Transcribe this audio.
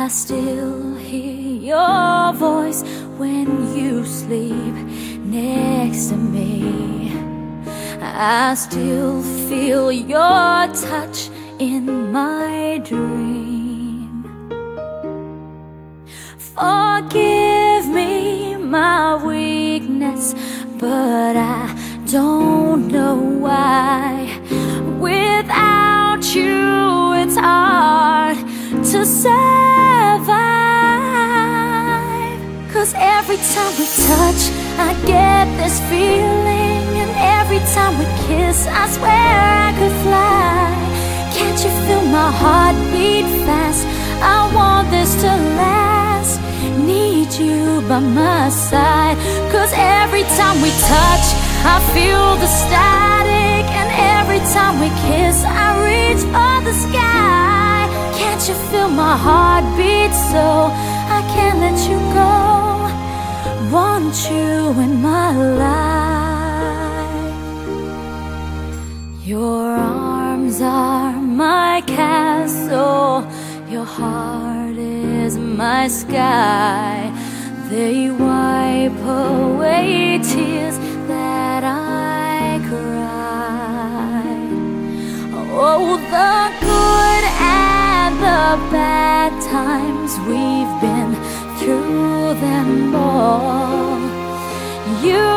still hear your voice when you sleep next to me. I still feel your touch in my dream. Forgive me my weakness, but I don't know why. Without you, it's hard to survive. 'Cause every time we touch, I get this feeling, and every time we kiss, I swear I could fly. Can't you feel my heart beat fast? I want this to last. Need you by my side. 'Cause every time we touch, I feel the static, and every time we kiss, I reach for the sky. Can't you feel my heart beat so I can't let you go? Want you in my life. Your arms are my castle, your heart is my sky. They wipe away tears that I cried. Oh, the good and the bad times, we've been through them all. You